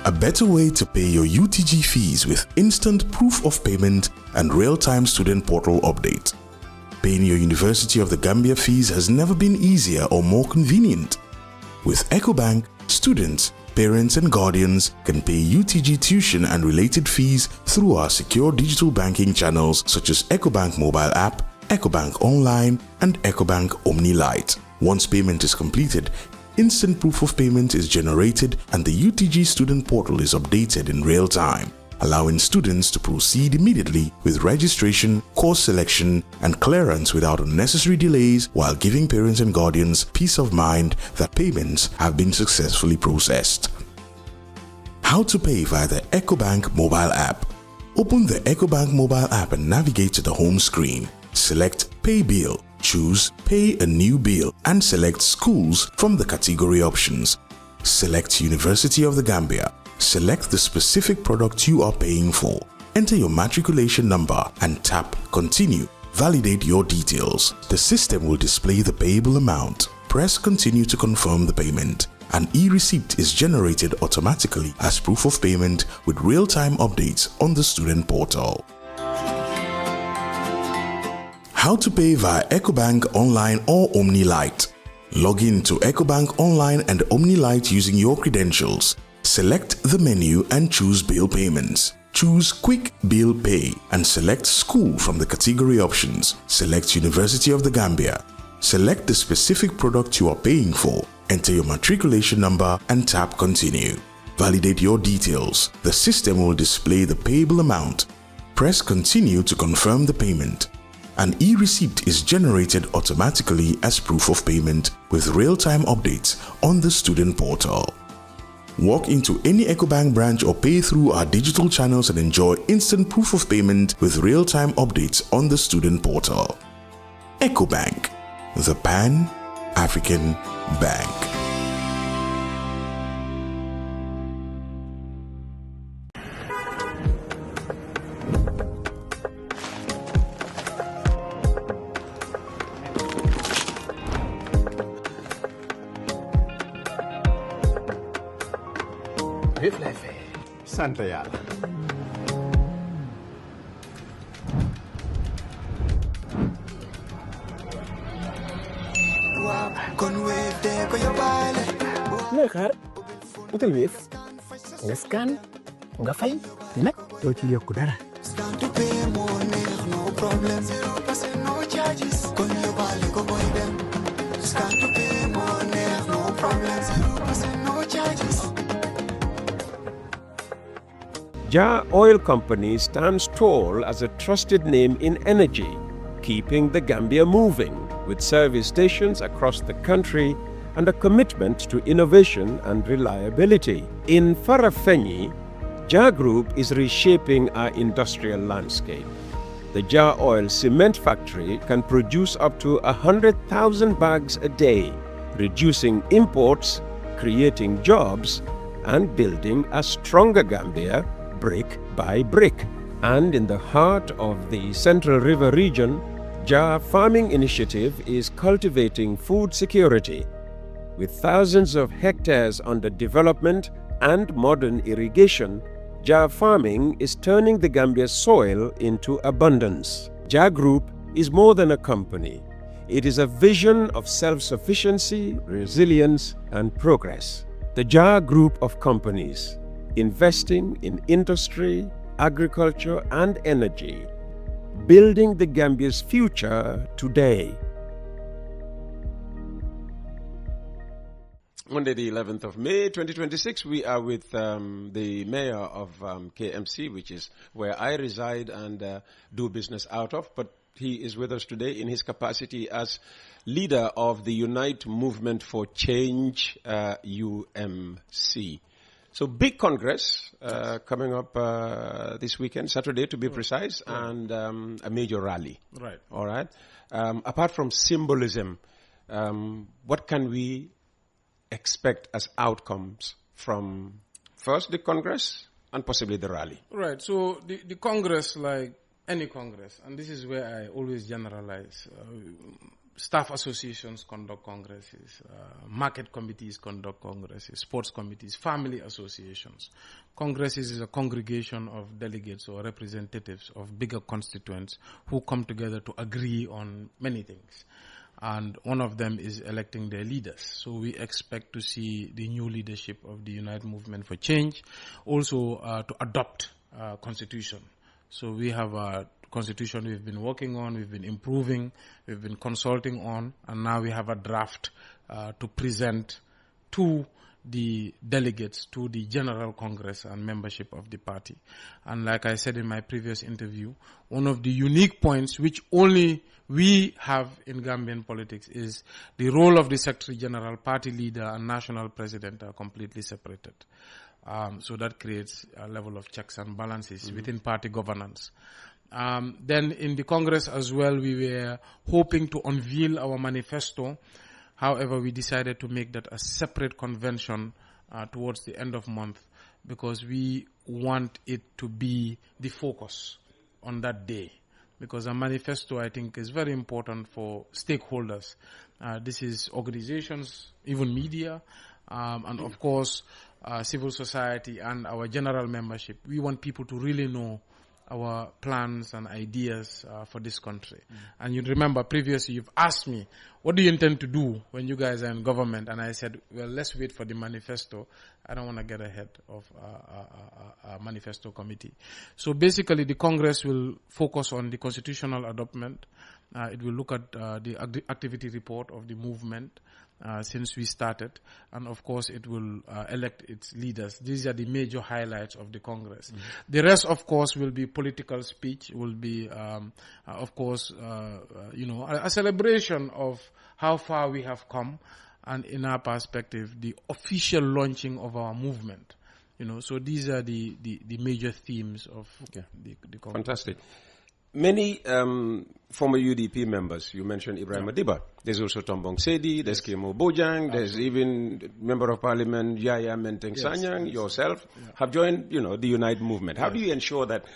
A better way to pay your UTG fees with instant proof of payment and real-time student portal update. Paying your University of the Gambia fees has never been easier or more convenient. With EcoBank, students, parents and guardians can pay UTG tuition and related fees through our secure digital banking channels such as EcoBank mobile app, EcoBank Online and EcoBank Omni Lite. Once payment is completed, instant proof of payment is generated and the UTG student portal is updated in real time, allowing students to proceed immediately with registration, course selection, and clearance without unnecessary delays, while giving parents and guardians peace of mind that payments have been successfully processed. How to pay via the EcoBank mobile app. Open the EcoBank mobile app and navigate to the home screen. Select Pay Bill. Choose Pay a New Bill and select Schools from the category options. Select University of the Gambia. Select the specific product you are paying for. Enter your matriculation number and tap Continue. Validate your details. The system will display the payable amount. Press Continue to confirm the payment. An e-receipt is generated automatically as proof of payment with real-time updates on the student portal. How to pay via EcoBank Online or Omni Lite. Log in to EcoBank Online and Omni Lite using your credentials. Select the menu and choose Bill Payments. Choose Quick Bill Pay and select School from the category options. Select University of the Gambia. Select the specific product you are paying for. Enter your matriculation number and tap Continue. Validate your details. The system will display the payable amount. Press Continue to confirm the payment. An e-receipt is generated automatically as proof of payment with real-time updates on the student portal. Walk into any EcoBank branch or pay through our digital channels and enjoy instant proof of payment with real-time updates on the student portal. EcoBank, the Pan-African Bank. Santa Yala. Lekar, utul wave, nga scan, nga fay, nak doo ci yokku dara. Jah Oil Company stands tall as a trusted name in energy, keeping the Gambia moving with service stations across the country and a commitment to innovation and reliability. In Farafenni, Jah Group is reshaping our industrial landscape. The Jah Oil Cement Factory can produce up to 100,000 bags a day, reducing imports, creating jobs, and building a stronger Gambia brick by brick. And in the heart of the Central River region, Jah Farming Initiative is cultivating food security. With thousands of hectares under development and modern irrigation, Jah Farming is turning the Gambia's soil into abundance. Jah Group is more than a company. It is a vision of self-sufficiency, resilience, and progress. The Jah Group of companies, investing in industry, agriculture, and energy, building the Gambia's future today. Monday, the 11th of May, 2026, we are with the mayor of KMC, which is where I reside and do business out of. But he is with us today in his capacity as leader of the Unite Movement for Change, UMC. So big congress coming up this weekend, Saturday to be precise, and a major rally. Right. All right. Apart from symbolism, what can we expect as outcomes from first the congress and possibly the rally? Right. So the congress, like any congress, and this is where I always generalize, staff associations conduct congresses, market committees conduct congresses, sports committees, family associations. Congresses is a congregation of delegates or representatives of bigger constituents who come together to agree on many things. And one of them is electing their leaders. So we expect to see the new leadership of the United Movement for Change also to adopt a constitution. So we have a constitution we've been working on, we've been improving, we've been consulting on, and now we have a draft to present to the delegates, to the General Congress and membership of the party. And like I said in my previous interview, one of the unique points which only we have in Gambian politics is the role of the Secretary General, party leader, and national president are completely separated. So that creates a level of checks and balances within party governance. Then in the Congress as well, we were hoping to unveil our manifesto. However, we decided to make that a separate convention towards the end of month because we want it to be the focus on that day. Because a manifesto, I think, is very important for stakeholders. This is organizations, even media, and of course, civil society and our general membership. We want people to really know our plans and ideas for this country. And you remember previously you've asked me, what do you intend to do when you guys are in government? And I said, well, let's wait for the manifesto. I don't want to get ahead of a manifesto committee. So basically the Congress will focus on the constitutional adoptment. It will look at the activity report of the movement since we started, and of course it will elect its leaders. These are the major highlights of the Congress. The rest, of course, will be political speech, will be, of course, a celebration of how far we have come, and in our perspective, the official launching of our movement. So these are the major themes of the Congress. Fantastic. Many former UDP members, you mentioned Ibrahim Adiba. There's also Tombong Sedi, there's Kemo Bojang, there's even Member of Parliament Yaya Menteng Sanyang, yourself, have joined, the Unite movement. How do you ensure that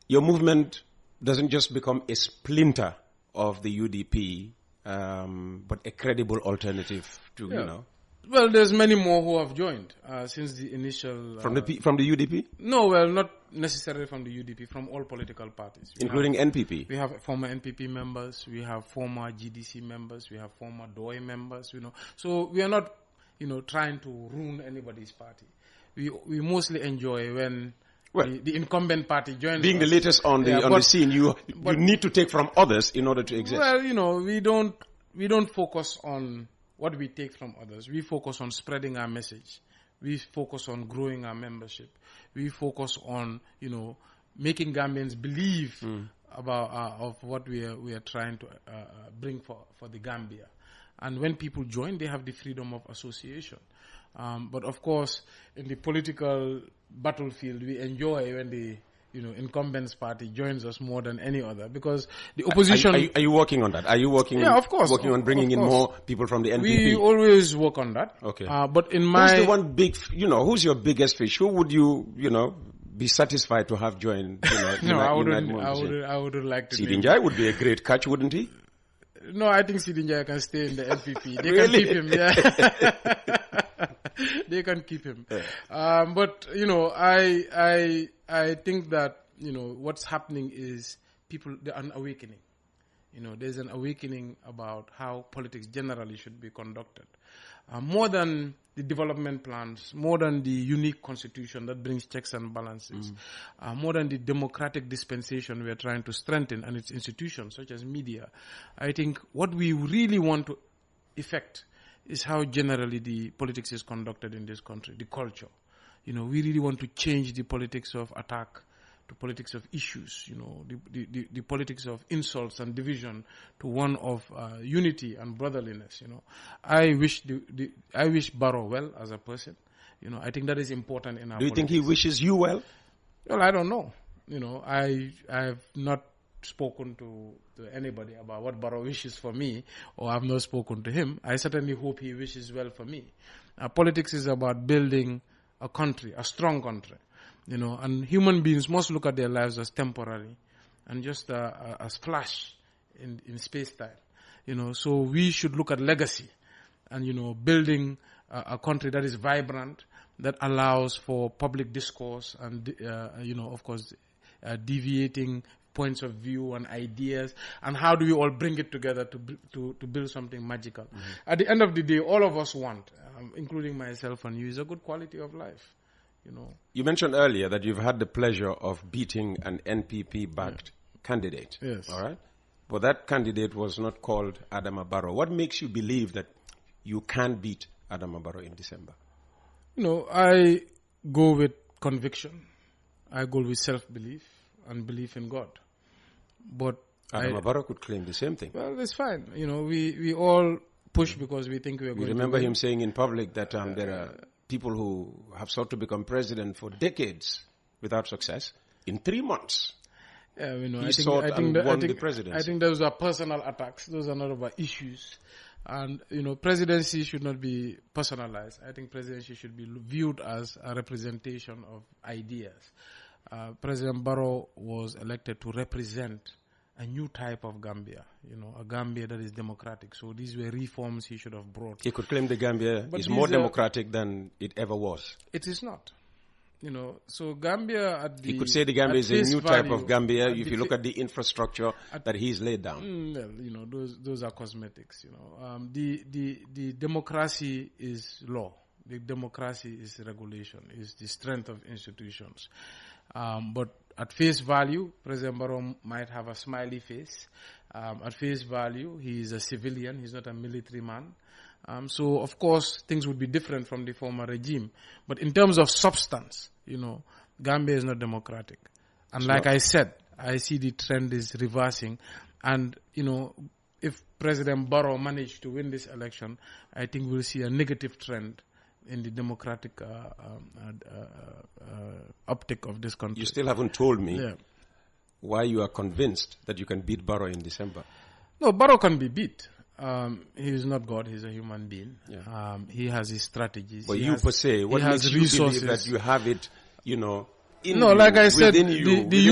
your movement doesn't just become a splinter of the UDP, but a credible alternative to, Well, there's many more who have joined since the initial... From the UDP? No, well, not necessarily from the UDP, from all political parties. Including NPP? We have former NPP members, we have former GDC members, we have former DOI members, So we are not, trying to ruin anybody's party. We mostly enjoy when... the incumbent party joins. Being the latest on the scene, you need to take from others in order to exist. Well, we don't focus on what we take from others. We focus on spreading our message. We focus on growing our membership. We focus on, making Gambians believe about of what we are trying to bring for the Gambia. And when people join, they have the freedom of association. But of course, in the political battlefield, we enjoy when the incumbents party joins us more than any other, because the opposition... Are you working on that? Are you working? Yeah, of course. Working on bringing in more people from the NPP? We always work on that. Okay. But in my... Who's the one big, who's your biggest fish? Who would you, be satisfied to have joined, No, I wouldn't like to... Sidinjai would be a great catch, wouldn't he? No, I think Sidinjai can stay in the NPP. They can keep him, yeah. They can keep him. Yeah. But, I think that, what's happening is there's an awakening. There's an awakening about how politics generally should be conducted. More than the development plans, more than the unique constitution that brings checks and balances, more than the democratic dispensation we are trying to strengthen and its institutions such as media. I think what we really want to effect is how generally the politics is conducted in this country, the culture. We really want to change the politics of attack to politics of issues, the politics of insults and division to one of unity and brotherliness, I wish Barrow well as a person. I think that is important in our Do you politics. think he wishes you well? Well, I don't know. I have not spoken to anybody about what Barrow wishes for me, or I've not spoken to him. I certainly hope he wishes well for me. Politics is about building a country, a strong country, and human beings must look at their lives as temporary and just as flash in space-time. So we should look at legacy and, building a country that is vibrant, that allows for public discourse and, of course, deviating points of view and ideas, and how do we all bring it together to build something magical. At the end of the day, all of us want, including myself and you, is a good quality of life. You mentioned earlier that you've had the pleasure of beating an NPP-backed candidate. Yes. All right? But that candidate was not called Adama Barrow. What makes you believe that you can beat Adama Barrow in December? I go with conviction. I go with self-belief and belief in God. But Adama Barrow could claim the same thing. Well, it's fine. We all push because we think we are going to remember win. him saying in public that there are people who have sought to become president for decades without success. In 3 months, he sought and won the presidency. I think those are personal attacks. Those are not about issues. And, presidency should not be personalized. I think presidency should be viewed as a representation of ideas. President Barrow was elected to represent a new type of Gambia, a Gambia that is democratic. So these were reforms he should have brought. He could claim the Gambia is more democratic than it ever was. It is not. So Gambia he could say the Gambia is a new type of Gambia if you look at the infrastructure that he's laid down. Well, those are cosmetics. The democracy is law. The democracy is regulation. Is the strength of institutions. But at face value, President Barrow might have a smiley face. At face value, he is a civilian. He's not a military man. So, of course, things would be different from the former regime. But in terms of substance, Gambia is not democratic. And like I said, I see the trend is reversing. And, if President Barrow managed to win this election, I think we'll see a negative trend in the democratic uptick of this country. You still haven't told me why you are convinced that you can beat Barrow in December. No, Barrow can be beat. He is not God. He's a human being. Yeah. he has his strategies. But per se, what makes you believe that you have it, like I said, the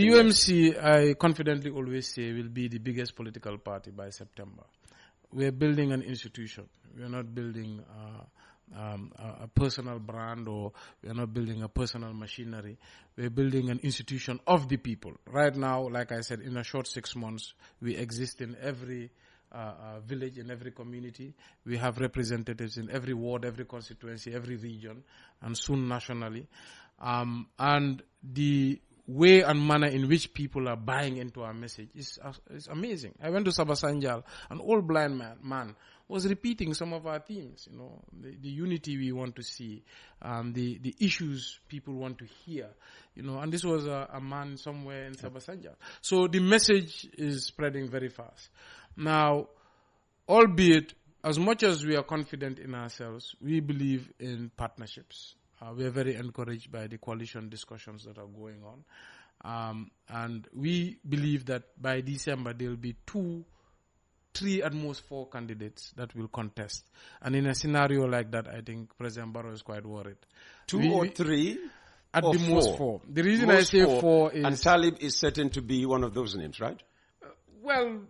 UMC, I confidently always say, will be the biggest political party by September. We are building an institution. We are not building a personal brand, or we are not building a personal machinery. We are building an institution of the people. Right now, like I said, in a short 6 months, we exist in every village, in every community. We have representatives in every ward, every constituency, every region, and soon nationally. And the way and manner in which people are buying into our message is amazing. I went to Sabasanjal, an old blind man was repeating some of our themes, the unity we want to see, the issues people want to hear, and this was a man somewhere in Sabasanjal. So the message is spreading very fast. Now, albeit, as much as we are confident in ourselves, we believe in partnerships. We are very encouraged by the coalition discussions that are going on. And we believe that by December there will be 2, 3, at most 4 candidates that will contest. And in a scenario like that, I think President Barrow is quite worried. 2 or 3? At or the 4? most 4. The reason I say 4 is... And Talib is certain to be one of those names, right? Well,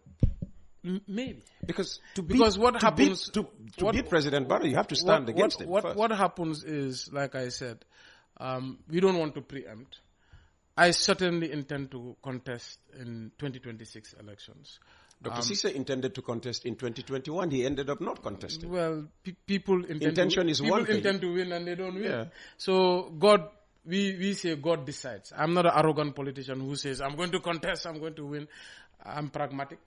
maybe. Because what happens... To beat President Barrow, you have to stand against him first. What happens is, like I said, we don't want to preempt. I certainly intend to contest in 2026 elections. Dr. Sise intended to contest in 2021. He ended up not contesting. Well, people intend to win and they don't win. Yeah. So God, we say God decides. I'm not an arrogant politician who says, I'm going to contest, I'm going to win. I'm pragmatic.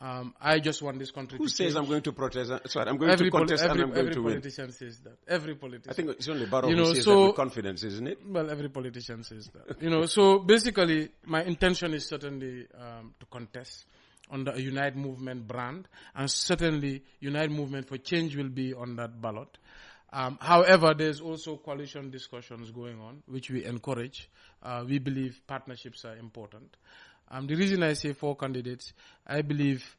I just want this country Who to says change. I'm going to protest? Sorry, I'm going to contest and I'm going to win. Every politician says that. Every politician. I think it's only Barrow who says that with confidence, isn't it? Well, every politician says that. So basically, my intention is certainly to contest under a Unite Movement brand, and certainly Unite Movement for Change will be on that ballot. However, there's also coalition discussions going on, which we encourage. We believe partnerships are important. The reason I say 4 candidates, I believe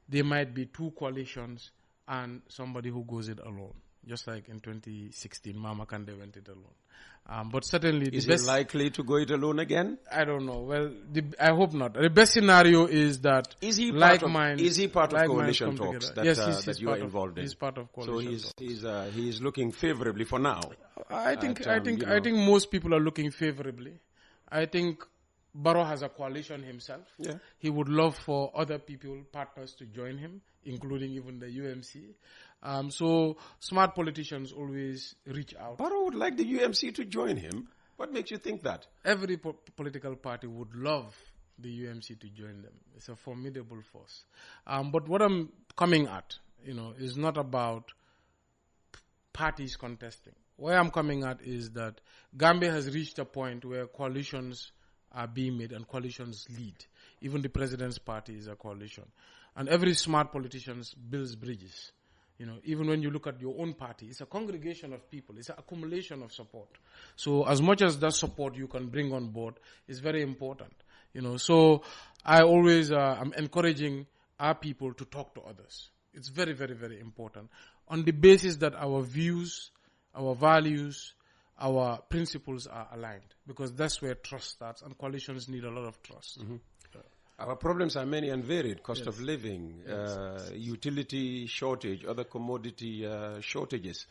there might be 2 coalitions and somebody who goes it alone. just like in 2016, Mama Kande went it alone. But certainly, is it likely to go it alone again? I don't know. Well, I hope not. The best scenario is that is he part of coalition talks that, yes, that you are involved in? He's part of coalition talks. So he's looking favorably for now. I think most people are looking favorably. I think Barrow has a coalition himself. Yeah. He would love for other partners to join him, including even the UMC. So smart politicians always reach out. Barrow would like the UMC to join him. What makes you think that? Every political party would love the UMC to join them. It's a formidable force. But what I'm coming at, is not about parties contesting. Where I'm coming at is that Gambia has reached a point where coalitions are being made and coalitions lead. Even the president's party is a coalition. And every smart politician builds bridges. Even when you look at your own party, it's a congregation of people. It's an accumulation of support. So as much as that support you can bring on board is very important. So I always am encouraging our people to talk to others. It's very, very, very important. On the basis that our views, our values, our principles are aligned, because that's where trust starts, and coalitions need a lot of trust. Mm-hmm. Our problems are many and varied: cost of living, utility shortage, other commodity shortages.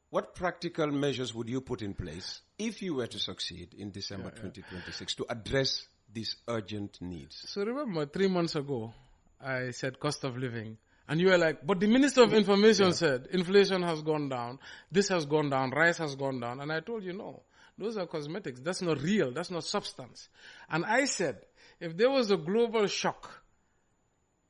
What practical measures would you put in place if you were to succeed in December 2026 to address these urgent needs? So remember, 3 months ago, I said cost of living. And you were like, but the Minister of Information said inflation has gone down, this has gone down, rice has gone down. And I told you, no, those are cosmetics. That's not real. That's not substance. And I said, if there was a global shock,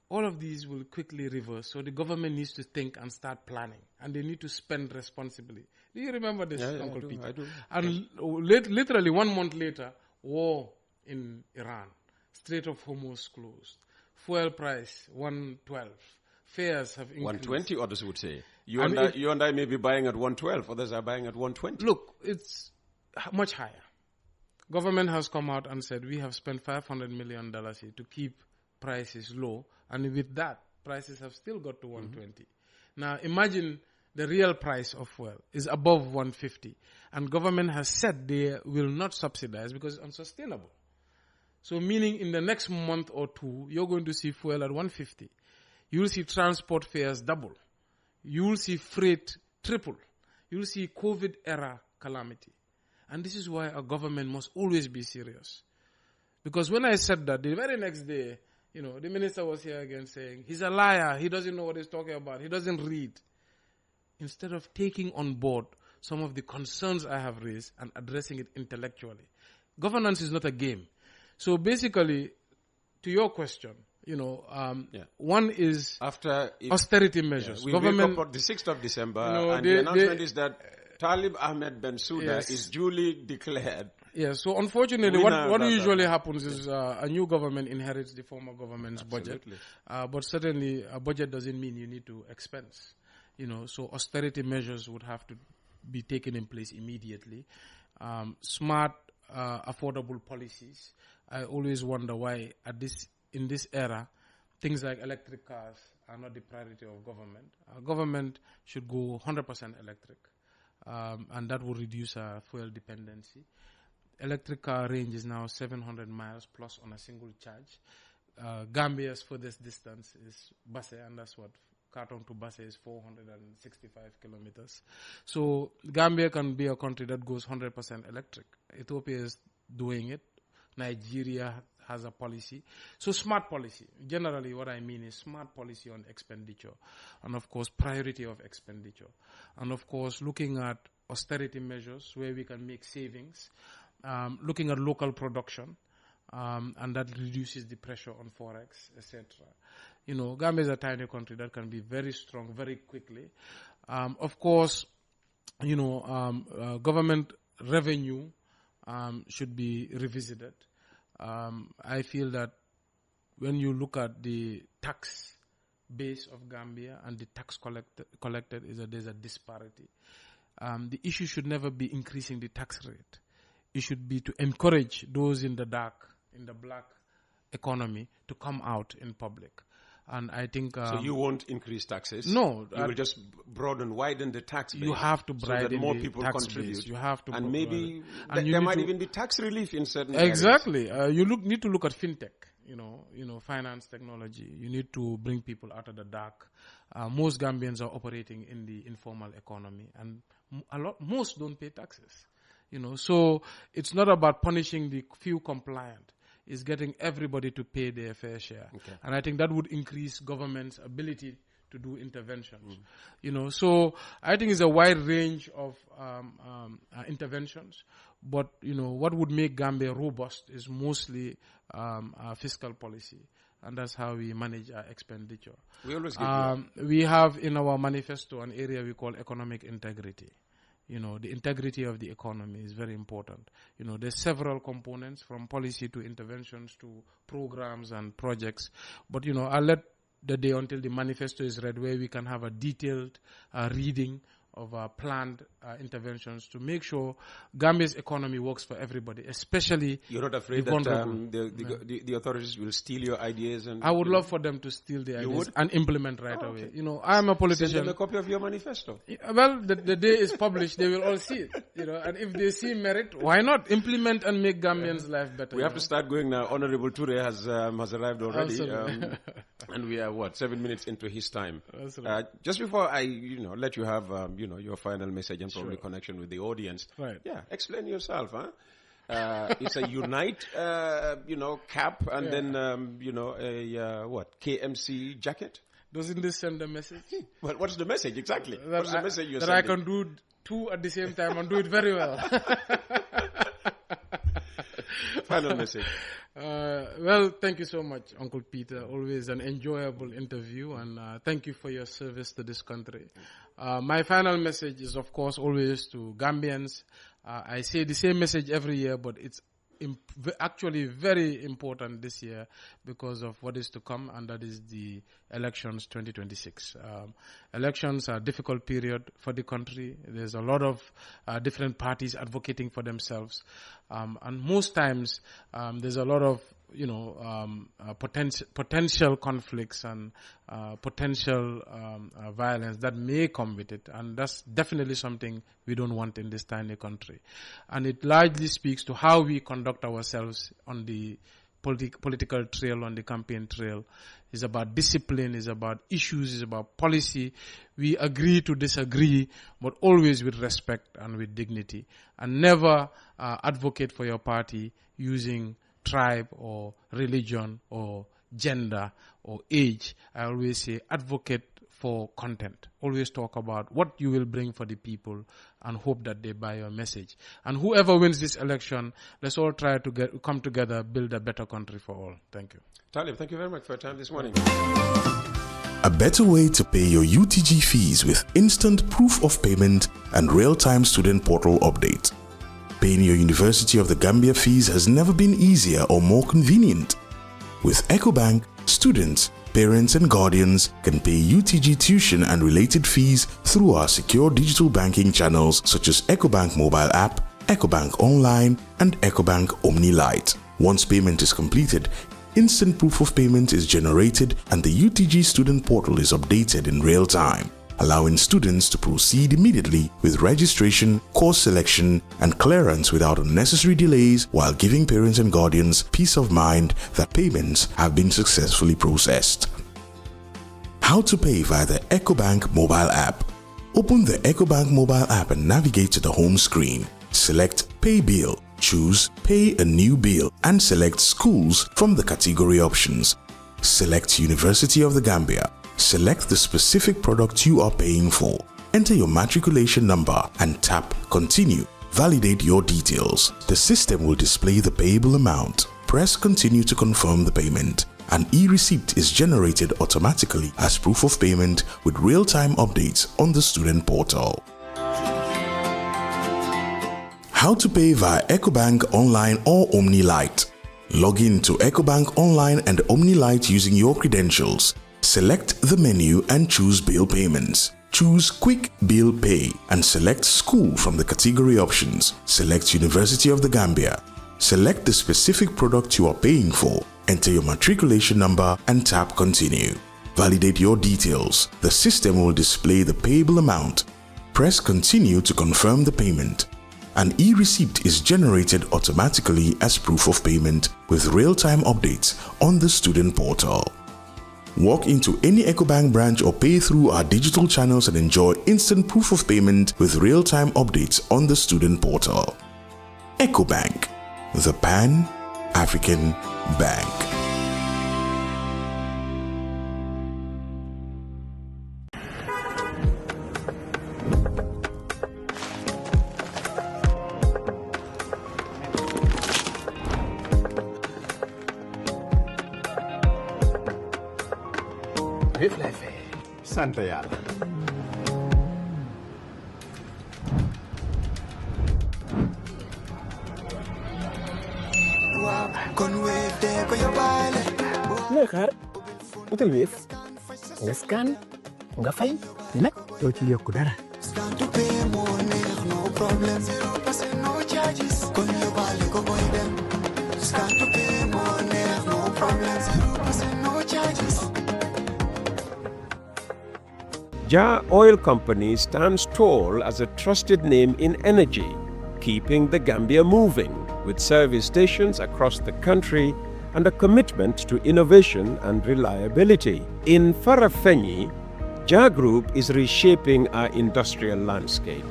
all of these will quickly reverse. So the government needs to think and start planning. And they need to spend responsibly. Do you remember this, Uncle Peter? I do. And literally 1 month later, war in Iran. Strait of Hormuz closed. Fuel price, 112. Fares have increased. 120, others would say. You and I may be buying at 112, others are buying at 120. Look, it's much higher. Government has come out and said we have spent $500 million here to keep prices low, and with that, prices have still got to 120. Now, imagine the real price of fuel is above 150, and government has said they will not subsidize because it's unsustainable. So meaning in the next month or two, you're going to see fuel at 150. You will see transport fares double. You will see freight triple. You will see COVID-era calamity. And this is why a government must always be serious. Because when I said that, the very next day, the minister was here again saying, he's a liar, he doesn't know what he's talking about, he doesn't read. Instead of taking on board some of the concerns I have raised and addressing it intellectually. Governance is not a game. So basically, to your question, one is after austerity measures. We wake up on the 6th of December, and the announcement is that Talib Ahmed Bensouda is duly declared. Yes, so unfortunately, what usually happens is a new government inherits the former government's budget. But certainly, a budget doesn't mean you need to expense. So austerity measures would have to be taken in place immediately. Smart, affordable policies. I always wonder why in this era, things like electric cars are not the priority of government. Government should go 100% electric, and that will reduce our fuel dependency. Electric car range is now 700 miles plus on a single charge. Gambia's furthest distance is Basse, and that's what Khartoum to Basse is 465 kilometers. So Gambia can be a country that goes 100% electric. Ethiopia is doing it. Nigeria has a policy. So smart policy. Generally what I mean is smart policy on expenditure. And of course priority of expenditure. And of course looking at austerity measures where we can make savings. Looking at local production. And that reduces the pressure on forex, etc. Gambia is a tiny country that can be very strong very quickly. Of course, government revenue should be revisited. I feel that when you look at the tax base of Gambia and the tax collected, there's a disparity. The issue should never be increasing the tax rate. It should be to encourage those in the dark, in the black economy, to come out in public. And I think... so you won't increase taxes? No. You will just widen the tax base. You have to broaden so that more the people tax contribute. Base. You have to... And maybe and there might even be tax relief in certain Exactly. areas. You need to look at fintech, finance technology. You need to bring people out of the dark. Most Gambians are operating in the informal economy, and most don't pay taxes. So it's not about punishing the few compliant. It's getting everybody to pay their fair share. Okay. And I think that would increase government's ability to do interventions. So I think it's a wide range of interventions. But, what would make Gambia robust is mostly fiscal policy. And that's how we manage our expenditure. We always we have in our manifesto an area we call economic integrity. The integrity of the economy is very important. There's several components from policy to interventions to programs and projects. But, I'll let the day until the manifesto is read where we can have a detailed reading of planned interventions to make sure Gambia's economy works for everybody, especially... You're not afraid that the authorities will steal your ideas? And I would love for them to steal the ideas and implement away. Okay. I'm a politician. Send them a copy of your manifesto. Well, the day is published, they will all see it. And if they see merit, why not implement and make Gambians' life better? We have to start going now. Honorable Ture has arrived already. And we are, 7 minutes into his time. Just before I, let you have, your final message and probably connection with the audience. Right. Yeah, explain yourself, huh? It's a Unite, cap and then, KMC jacket? Doesn't this send a message? Well, what's the message exactly? What's the message you're sending? That I can do two at the same time and do it very well. Final message. Well, thank you so much, Uncle Peter. Always an enjoyable interview, and thank you for your service to this country. My final message is, of course, always to Gambians. I say the same message every year, but it's actually very important this year because of what is to come, and that is the elections 2026. Elections are a difficult period for the country. There's a lot of different parties advocating for themselves, and most times there's a lot of potential conflicts and potential violence that may come with it, and that's definitely something we don't want in this tiny country. And it largely speaks to how we conduct ourselves on the political trail, on the campaign trail. It's about discipline, it's about issues, it's about policy. We agree to disagree, but always with respect and with dignity, and never advocate for your party using tribe or religion or gender or age. I always say advocate for content. Always talk about what you will bring for the people and hope that they buy your message. And whoever wins this election, let's all try to come together, build a better country for all. Thank you. Talib, thank you very much for your time this morning. A better way to pay your UTG fees with instant proof of payment and real-time student portal update. Paying your University of the Gambia fees has never been easier or more convenient. With EcoBank, students, parents and guardians can pay UTG tuition and related fees through our secure digital banking channels such as EcoBank mobile app, EcoBank Online and EcoBank Omni Lite. Once payment is completed, instant proof of payment is generated and the UTG student portal is updated in real time, allowing students to proceed immediately with registration, course selection, and clearance without unnecessary delays, while giving parents and guardians peace of mind that payments have been successfully processed. How to pay via the EcoBank mobile app. Open the EcoBank mobile app and navigate to the home screen. Select Pay Bill, choose Pay a New Bill, and select Schools from the category options. Select University of the Gambia. Select the specific product you are paying for. Enter your matriculation number and tap Continue. Validate your details. The system will display the payable amount. Press Continue to confirm the payment. An e-receipt is generated automatically as proof of payment with real-time updates on the student portal. How to pay via EcoBank Online or Omni Lite. Log in to EcoBank Online and Omni Lite using your credentials. Select the menu and choose Bill Payments. Choose Quick Bill Pay and select School from the category options. Select University of the Gambia. Select the specific product you are paying for. Enter your matriculation number and tap Continue. Validate your details. The system will display the payable amount. Press Continue to confirm the payment. An e-receipt is generated automatically as proof of payment with real-time updates on the student portal. Walk into any EcoBank branch or pay through our digital channels and enjoy instant proof of payment with real-time updates on the student portal. EcoBank, the Pan-African Bank. Vif lay fay. Sant yàlla. looy xaar utal Wave nga scan nga fay te nag doo ci yokku dara. Jah Oil Company stands tall as a trusted name in energy, keeping the Gambia moving with service stations across the country and a commitment to innovation and reliability. In Farafenni, Jah Group is reshaping our industrial landscape.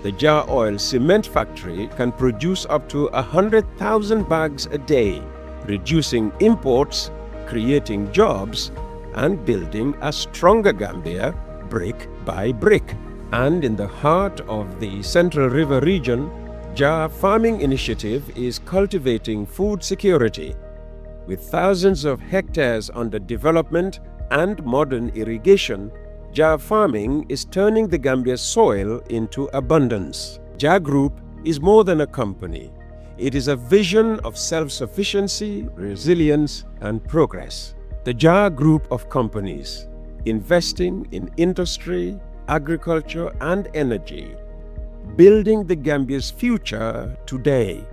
The Jah Oil Cement Factory can produce up to 100,000 bags a day, reducing imports, creating jobs, and building a stronger Gambia brick by brick. And in the heart of the Central River region, Jah Farming Initiative is cultivating food security. With thousands of hectares under development and modern irrigation, Jah Farming is turning the Gambia's soil into abundance. Jah Group is more than a company. It is a vision of self-sufficiency, resilience, and progress. The Jah Group of companies, investing in industry, agriculture, and energy, building the Gambia's future today.